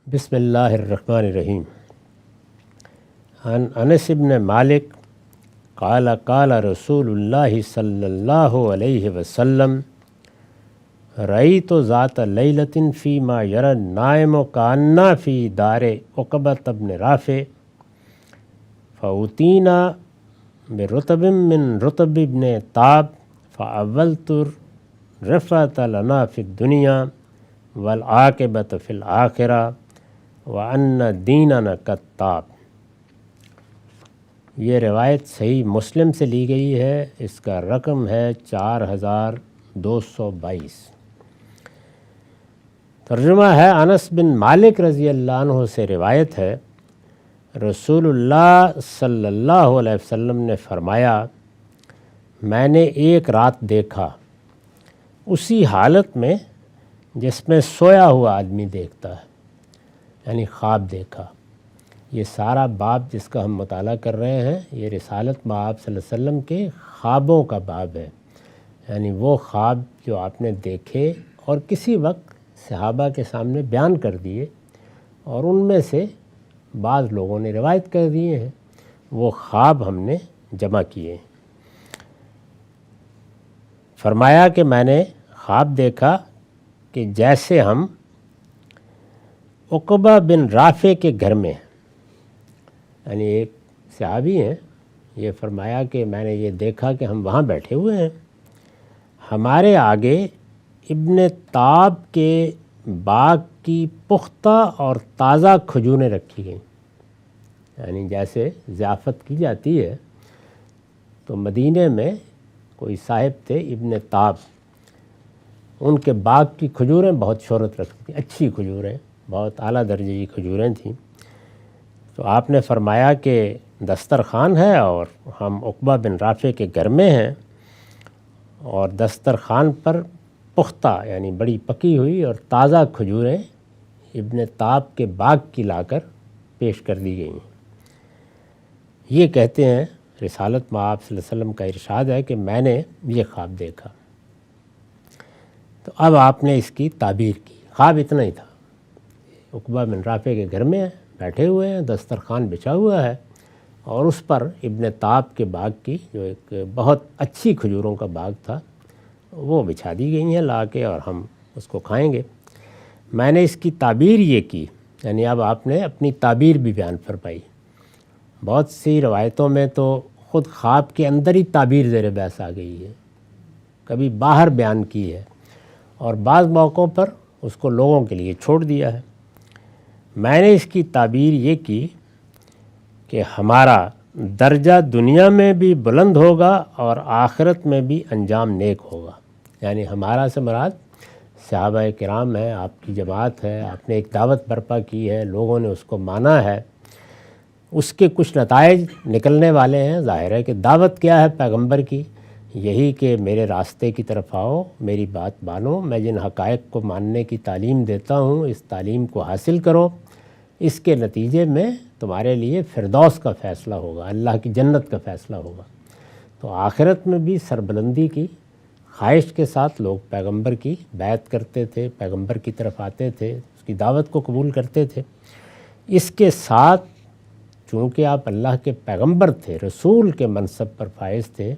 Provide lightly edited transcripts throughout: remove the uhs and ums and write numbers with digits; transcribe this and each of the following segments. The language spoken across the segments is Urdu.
بسم اللہ الرحمن الرحیم۔ عن انس بن مالک قال قال رسول اللہ صلی اللہ علیہ وسلم رأیت ذات لیلۃ فیما یری النائم کأنہ فی دار عقبۃ بن رافع فأوتینا برطب من رطب ابن تاب فأولت الرفعۃ لنا فی الدنیا والعاقبۃ فی الآخرہ وَأَنَّ دِينَنَا كَالتَّابِ۔ یہ روایت صحیح مسلم سے لی گئی ہے، اس کا رقم ہے 4222۔ ترجمہ ہے انس بن مالک رضی اللہ عنہ سے روایت ہے، رسول اللہ صلی اللہ علیہ وسلم نے فرمایا، میں نے ایک رات دیکھا اسی حالت میں جس میں سویا ہوا آدمی دیکھتا ہے، یعنی خواب دیکھا۔ یہ سارا باب جس کا ہم مطالعہ کر رہے ہیں یہ رسالت مآب صلی اللہ علیہ وسلم کے خوابوں کا باب ہے، یعنی وہ خواب جو آپ نے دیکھے اور کسی وقت صحابہ کے سامنے بیان کر دیے اور ان میں سے بعض لوگوں نے روایت کر دیے ہیں، وہ خواب ہم نے جمع کیے ہیں۔ فرمایا کہ میں نے خواب دیکھا کہ جیسے ہم عقبہ بن رافع کے گھر میں ہیں، یعنی ایک صحابی ہیں، یہ فرمایا کہ میں نے یہ دیکھا کہ ہم وہاں بیٹھے ہوئے ہیں، ہمارے آگے ابن تاب کے باغ کی پختہ اور تازہ کھجوریں رکھی گئیں، یعنی جیسے ضیافت کی جاتی ہے تو مدینے میں کوئی صاحب تھے ابن تاب، ان کے باغ کی کھجوریں بہت شہرت رکھتی تھیں، اچھی کھجوریں، بہت اعلیٰ درجے کی کھجوریں تھیں۔ تو آپ نے فرمایا کہ دسترخوان ہے اور ہم عقبہ بن رافع کے گھر میں ہیں، اور دسترخوان پر پختہ یعنی بڑی پکی ہوئی اور تازہ کھجوریں ابن تاب کے باغ کی لا کر پیش کر دی گئی ہیں۔ یہ کہتے ہیں رسالت مآب صلی اللہ علیہ وسلم کا ارشاد ہے کہ میں نے یہ خواب دیکھا۔ تو اب آپ نے اس کی تعبیر کی، خواب اتنا ہی تھا، عقبہ بن رافع کے گھر میں بیٹھے ہوئے ہیں، دسترخوان بچھا ہوا ہے اور اس پر ابن تاب کے باغ کی جو ایک بہت اچھی کھجوروں کا باغ تھا وہ بچھا دی گئی ہیں لا کے، اور ہم اس کو کھائیں گے۔ میں نے اس کی تعبیر یہ کی، یعنی اب آپ نے اپنی تعبیر بھی بیان فرمائی۔ بہت سی روایتوں میں تو خود خواب کے اندر ہی تعبیر زیر بحث آ گئی ہے، کبھی باہر بیان کی ہے اور بعض موقعوں پر اس کو لوگوں کے لیے چھوڑ دیا ہے۔ میں نے اس کی تعبیر یہ کی کہ ہمارا درجہ دنیا میں بھی بلند ہوگا اور آخرت میں بھی انجام نیک ہوگا، یعنی ہمارا سے مراد صحابہ کرام ہے، آپ کی جماعت ہے، آپ نے ایک دعوت برپا کی ہے، لوگوں نے اس کو مانا ہے، اس کے کچھ نتائج نکلنے والے ہیں۔ ظاہر ہے کہ دعوت کیا ہے پیغمبر کی، یہی کہ میرے راستے کی طرف آؤ، میری بات مانو، میں جن حقائق کو ماننے کی تعلیم دیتا ہوں اس تعلیم کو حاصل کرو، اس کے نتیجے میں تمہارے لیے فردوس کا فیصلہ ہوگا، اللہ کی جنت کا فیصلہ ہوگا۔ تو آخرت میں بھی سربلندی کی خواہش کے ساتھ لوگ پیغمبر کی بیعت کرتے تھے، پیغمبر کی طرف آتے تھے، اس کی دعوت کو قبول کرتے تھے۔ اس کے ساتھ چونکہ آپ اللہ کے پیغمبر تھے، رسول کے منصب پر فائز تھے،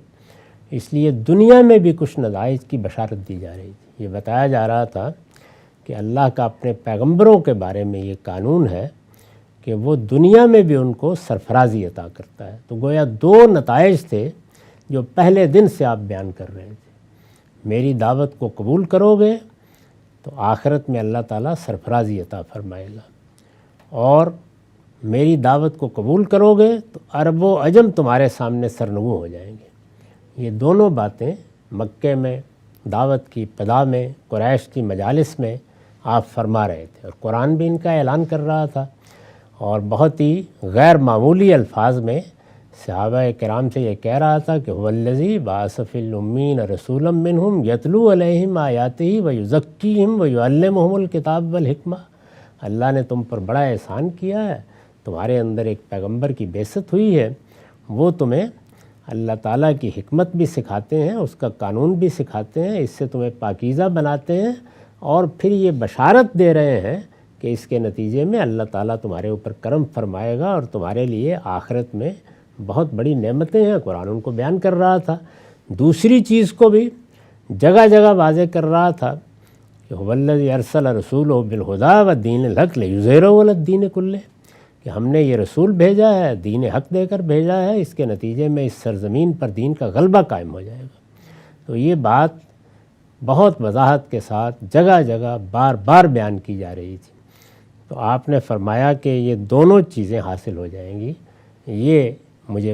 اس لیے دنیا میں بھی کچھ نتائج کی بشارت دی جا رہی تھی۔ یہ بتایا جا رہا تھا کہ اللہ کا اپنے پیغمبروں کے بارے میں یہ قانون ہے کہ وہ دنیا میں بھی ان کو سرفرازی عطا کرتا ہے۔ تو گویا دو نتائج تھے جو پہلے دن سے آپ بیان کر رہے تھے، میری دعوت کو قبول کرو گے تو آخرت میں اللہ تعالیٰ سرفرازی عطا فرمائے گا، اور میری دعوت کو قبول کرو گے تو عرب و عجم تمہارے سامنے سرنگوں ہو جائیں گے۔ یہ دونوں باتیں مکے میں دعوت کی ابتدا میں قریش کی مجالس میں آپ فرما رہے تھے، اور قرآن بھی ان کا اعلان کر رہا تھا، اور بہت ہی غیر معمولی الفاظ میں صحابہ کرام سے یہ کہہ رہا تھا کہ هو الذی بعث فی الامین رسولا منہم یتلو علیہم آیاتہ ویزکیہم ویعلمہم الکتاب والحکمہ۔ اللہ نے تم پر بڑا احسان کیا ہے، تمہارے اندر ایک پیغمبر کی بعثت ہوئی ہے، وہ تمہیں اللہ تعالیٰ کی حکمت بھی سکھاتے ہیں، اس کا قانون بھی سکھاتے ہیں، اس سے تمہیں پاکیزہ بناتے ہیں، اور پھر یہ بشارت دے رہے ہیں کہ اس کے نتیجے میں اللہ تعالیٰ تمہارے اوپر کرم فرمائے گا اور تمہارے لیے آخرت میں بہت بڑی نعمتیں ہیں۔ قرآن ان کو بیان کر رہا تھا۔ دوسری چیز کو بھی جگہ جگہ واضح کر رہا تھا کہ هو الذی ارسل رسولہ بالہدی والدین الحق لیظہرہ علی الدین کلہ، کہ ہم نے یہ رسول بھیجا ہے، دین حق دے کر بھیجا ہے، اس کے نتیجے میں اس سرزمین پر دین کا غلبہ قائم ہو جائے گا۔ تو یہ بات بہت وضاحت کے ساتھ جگہ جگہ بار بار بیان کی جا رہی تھی۔ تو آپ نے فرمایا کہ یہ دونوں چیزیں حاصل ہو جائیں گی۔ یہ مجھے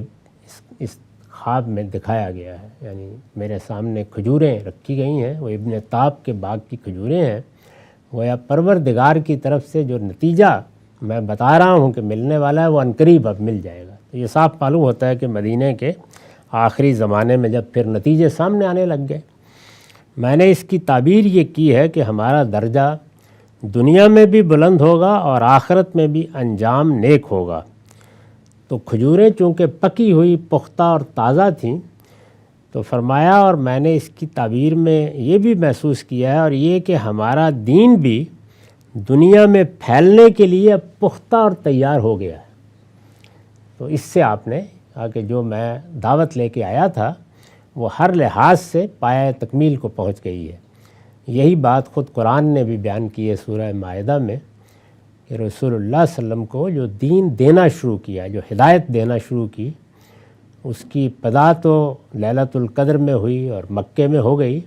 اس خواب میں دکھایا گیا ہے، یعنی میرے سامنے کھجوریں رکھی گئی ہیں، وہ ابن تاب کے باغ کی کھجوریں ہیں، گویا پروردگار کی طرف سے جو نتیجہ میں بتا رہا ہوں کہ ملنے والا ہے وہ عنقریب اب مل جائے گا۔ تو یہ صاف معلوم ہوتا ہے کہ مدینہ کے آخری زمانے میں جب پھر نتیجے سامنے آنے لگ گئے، میں نے اس کی تعبیر یہ کی ہے کہ ہمارا درجہ دنیا میں بھی بلند ہوگا اور آخرت میں بھی انجام نیک ہوگا۔ تو کھجوریں چونکہ پکی ہوئی، پختہ اور تازہ تھیں، تو فرمایا، اور میں نے اس کی تعبیر میں یہ بھی محسوس کیا ہے، اور یہ کہ ہمارا دین بھی دنیا میں پھیلنے کے لیے اب پختہ اور تیار ہو گیا ہے۔ تو اس سے آپ نے کہا کہ جو میں دعوت لے کے آیا تھا وہ ہر لحاظ سے پایہ تکمیل کو پہنچ گئی ہے۔ یہی بات خود قرآن نے بھی بیان کی ہے سورہ مائدہ میں، کہ رسول اللہ صلی اللہ علیہ وسلم کو جو دین دینا شروع کیا، جو ہدایت دینا شروع کی، اس کی ابتدا تو لیلۃ القدر میں ہوئی اور مکے میں ہو گئی،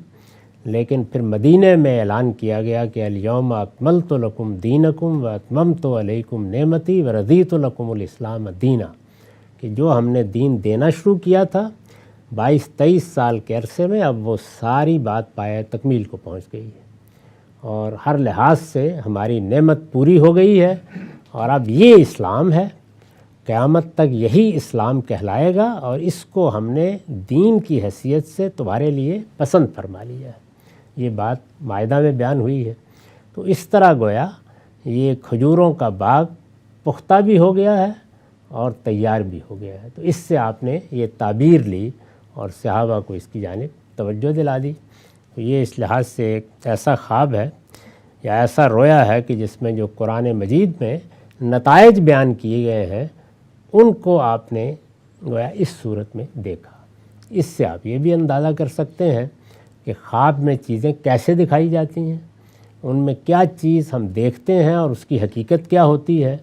لیکن پھر مدینہ میں اعلان کیا گیا کہ الیوم اکملت لکم دینکم واتممت علیکم نعمتی ورضیت لکم الاسلام دینا، کہ جو ہم نے دین دینا شروع کیا تھا 22-23 سال کے عرصے میں، اب وہ ساری بات پایہ تکمیل کو پہنچ گئی ہے اور ہر لحاظ سے ہماری نعمت پوری ہو گئی ہے، اور اب یہ اسلام ہے، قیامت تک یہی اسلام کہلائے گا، اور اس کو ہم نے دین کی حیثیت سے تمہارے لیے پسند فرما لیا ہے۔ یہ بات مائدہ میں بیان ہوئی ہے۔ تو اس طرح گویا یہ کھجوروں کا باغ پختہ بھی ہو گیا ہے اور تیار بھی ہو گیا ہے۔ تو اس سے آپ نے یہ تعبیر لی اور صحابہ کو اس کی جانب توجہ دلا دی۔ تو یہ اس لحاظ سے ایک ایسا خواب ہے یا ایسا رویا ہے کہ جس میں جو قرآن مجید میں نتائج بیان کیے گئے ہیں ان کو آپ نے گویا اس صورت میں دیکھا۔ اس سے آپ یہ بھی اندازہ کر سکتے ہیں کہ خواب میں چیزیں کیسے دکھائی جاتی ہیں، ان میں کیا چیز ہم دیکھتے ہیں اور اس کی حقیقت کیا ہوتی ہے،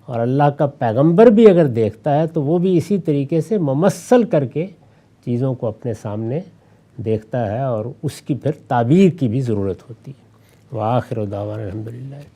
اور اللہ کا پیغمبر بھی اگر دیکھتا ہے تو وہ بھی اسی طریقے سے ممثل کر کے چیزوں کو اپنے سامنے دیکھتا ہے، اور اس کی پھر تعبیر کی بھی ضرورت ہوتی ہے۔ وآخر دعوانا الحمدللہ۔